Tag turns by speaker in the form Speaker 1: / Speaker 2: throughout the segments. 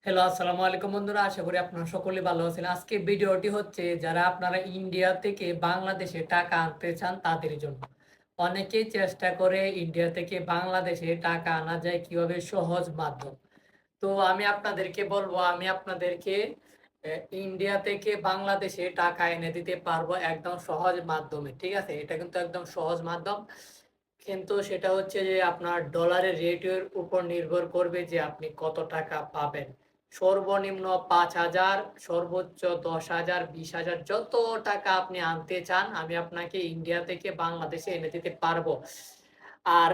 Speaker 1: Hello, আসসালামু আলাইকুম বন্ধুরা। আশা করি আপনারা সকলে ভালো আছেন। আজকে ভিডিওটি হচ্ছে যারা আপনারা ইন্ডিয়া থেকে বাংলাদেশে টাকা আনতে চান তাদের জন্য। অনেকেই চেষ্টা করে ইন্ডিয়া থেকে বাংলাদেশে টাকা আনা যায় কিভাবে সহজ মাধ্যম। তো আমি আপনাদেরকে বলবো আমি আপনাদেরকে ইন্ডিয়া থেকে বাংলাদেশে টাকা এনে দিতে পারবো একদম সহজ মাধ্যমে। ঠিক আছে? এটা কিন্তু একদম সহজ মাধ্যম। কিন্তু সেটা হচ্ছে যে আপনার ডলারের রেটের উপর নির্ভর করবে যে আপনি কত টাকা পাবেন। সর্বনিম্ন ৫,০০০, সর্বোচ্চ ১০,০০০, ২০,০০০ যত টাকা আপনি আনতে চান আমি আপনাকে ইন্ডিয়া থেকে বাংলাদেশে এনে দিতে পারবো। আর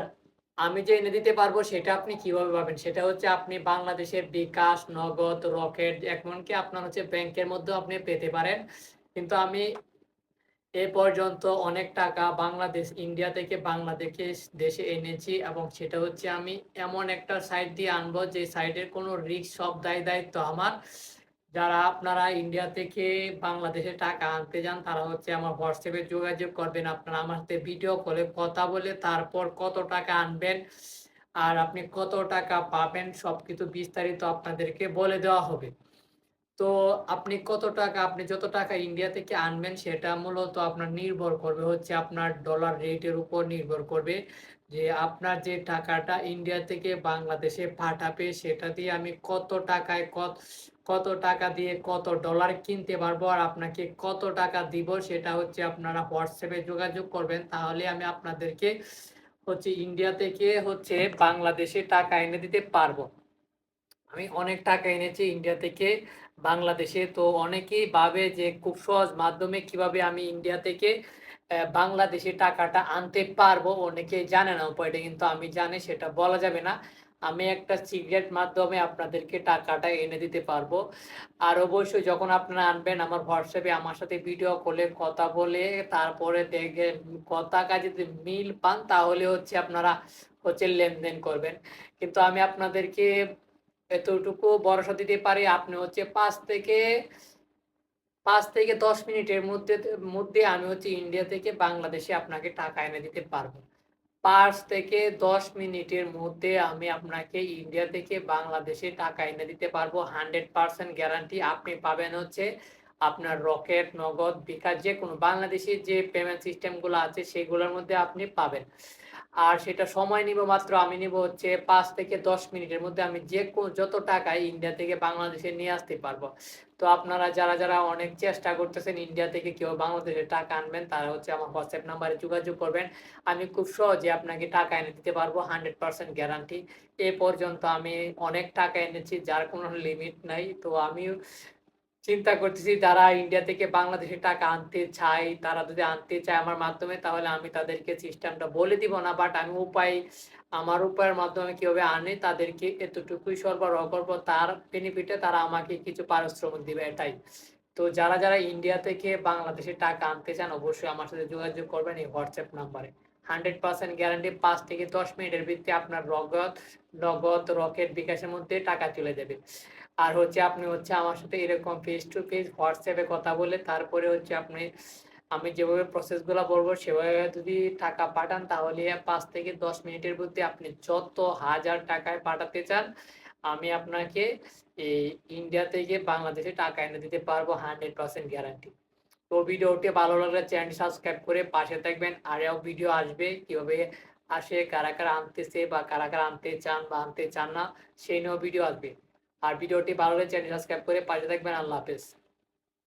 Speaker 1: আমি যে এনে দিতে পারবো সেটা আপনি কিভাবে পাবেন? সেটা হচ্ছে আপনি বাংলাদেশের বিকাশ, নগদ, রকেট এমনকি আপনার হচ্ছে ব্যাংকের মধ্যেও আপনি পেতে পারেন। কিন্তু আমি এ পর্যন্ত অনেক টাকা ইন্ডিয়া থেকে দেশে এনেছি এবং সেটা হচ্ছে আমি এমন একটা সাইট দিয়ে আনবো যে সাইটের কোনো রিস্ক সব দায়-দায়িত্ব আমার। যারা আপনারা ইন্ডিয়া থেকে বাংলাদেশে টাকা আনতে যান তারা হচ্ছে আমার WhatsApp এ যোগাযোগ করবেন। আপনারা আমার সাথে ভিডিও কলে কথা বলে তারপর কত টাকা আনবেন আর আপনি কত টাকা পাবেন সবকিছু বিস্তারিত আপনাদেরকে বলে দেওয়া হবে। তো আপনি যত টাকা ইন্ডিয়া থেকে আনবেন সেটা মূলত আপনার নির্ভর করবে হচ্ছে আপনার ডলার রেটের উপর নির্ভর করবে। যে আপনার যে টাকাটা ইন্ডিয়া থেকে বাংলাদেশে পাঠাবে সেটা দিয়ে আমি কত টাকা দিয়ে কত ডলার কিনতে পারবো আর আপনাকে কত টাকা দিব সেটা হচ্ছে আপনারা WhatsApp এ যোগাযোগ করবেন। তাহলে আমি আপনাদেরকে হচ্ছে ইন্ডিয়া থেকে হচ্ছে বাংলাদেশে টাকা এনে দিতে পারবো। আমি অনেক টাকা এনেছি ইন্ডিয়া থেকে বাংলাদেশে। তো অনেকেই ভাবে যে খুব সহজ মাধ্যমে কিভাবে আমি ইন্ডিয়া থেকে বাংলাদেশে টাকাটা আনতে পারবো। অনেকেই জানে না উপায়টা কিন্তু আমি জানি সেটা বলা যাবে না। আমি একটা সিক্রেট মাধ্যমে আপনাদেরকে টাকাটা এনে দিতে পারবো। আর অবশ্যই যখন আপনারা আনবেন আমার WhatsApp এ আমার সাথে ভিডিও কলে কথা বলে তারপরে দেখেন টাকা যদি মিল পান তাহলে হচ্ছে আপনারা হচ্ছে লেনদেন করবেন। কিন্তু আমি আপনাদেরকে এতটুকু ভরসা দিতে পারি আপনি হচ্ছে ৫ থেকে ১০ মিনিটের মধ্যে আমি হচ্ছে ইন্ডিয়া থেকে বাংলাদেশে আপনাকে টাকা এনে দিতে পারবো। ৫ থেকে ১০ মিনিটের মধ্যে আমি আপনাকে ইন্ডিয়া থেকে বাংলাদেশে টাকা এনে দিতে পারবো। 100% গ্যারান্টি আপনি পাবেন হচ্ছে আপনার রকেট, নগদ, বিকাশ যেকোনো বাংলাদেশী যে পেমেন্ট সিস্টেম গুলো আছে সেগুলোর মধ্যে আপনি পাবেন। আর সেটা সময় নিব মাত্র আমি নিব হচ্ছে ৫ থেকে ১০ মিনিটের মধ্যে আমি যত টাকাই ইন্ডিয়া থেকে বাংলাদেশে নিয়ে আসতে পারবো। তো আপনারা যারা অনেক চেষ্টা করতেছেন ইন্ডিয়া থেকে কেউ বাংলাদেশে টাকা আনবেন তারা হচ্ছে আমার WhatsApp নাম্বারে যোগাযোগ করবেন। আমি খুব সহজে আপনাকে টাকা এনে দিতে পারবো 100% গ্যারান্টি। এ পর্যন্ত আমি অনেক টাকা এনেছি যার কোনো লিমিট নাই। তো আমিও চিন্তা করতেছি যারা ইন্ডিয়া থেকে বাংলাদেশে টাকা আনতে চায়, তারা যদি আনতে চায় আমার মাধ্যমে তাহলে আমি তাদেরকে সিস্টেমটা বলে দিব না। বাট আমি আমার উপায়ের মাধ্যমে কিভাবে আনে তাদেরকে এতটুকুই সরবরাহ করব। তার বেনিফিটে তারা আমাকে কিছু পারিশ্রমিক দিবে এটাই। তো যারা ইন্ডিয়া থেকে বাংলাদেশে টাকা আনতে চান অবশ্যই আমার সাথে যোগাযোগ করবেন এই WhatsApp নাম্বারে। 100% গ্যারান্টি ৫ থেকে ১০ মিনিটের ভিত্তিতে আপনার নগদ, রকেট, বিকাশের মধ্যে টাকা চলে যাবে। আর হচ্ছে আপনি হচ্ছে আমার সাথে এরকম ফেস টু ফেস WhatsApp এ কথা বলে তারপরে হচ্ছে আমি যেভাবে প্রসেস গুলা বলবো সেভাবে যদি টাকা পাঠান তাহলে ৫ থেকে ১০ মিনিটের মধ্যে আপনি যত হাজার টাকায় পাঠাতে চান আমি আপনাকে এই ইন্ডিয়া থেকে বাংলাদেশে টাকা এনে দিতে পারবো 100% গ্যারান্টি। তো ভিডিওটি ভালো লাগলে চ্যানেলটি সাবস্ক্রাইব করে পাশে থাকবেন। আরও ভিডিও আসবে কিভাবে আসে, কারা আনতেছে বা কারা আনতে চান বা আনতে চান না সেই নিয়েও ভিডিও আসবে। আর ভিডিওটি ভালো লাগলে চ্যানেল সাবস্ক্রাইব করে পাশে থাকবেন। আল্লাহ হাফেজ।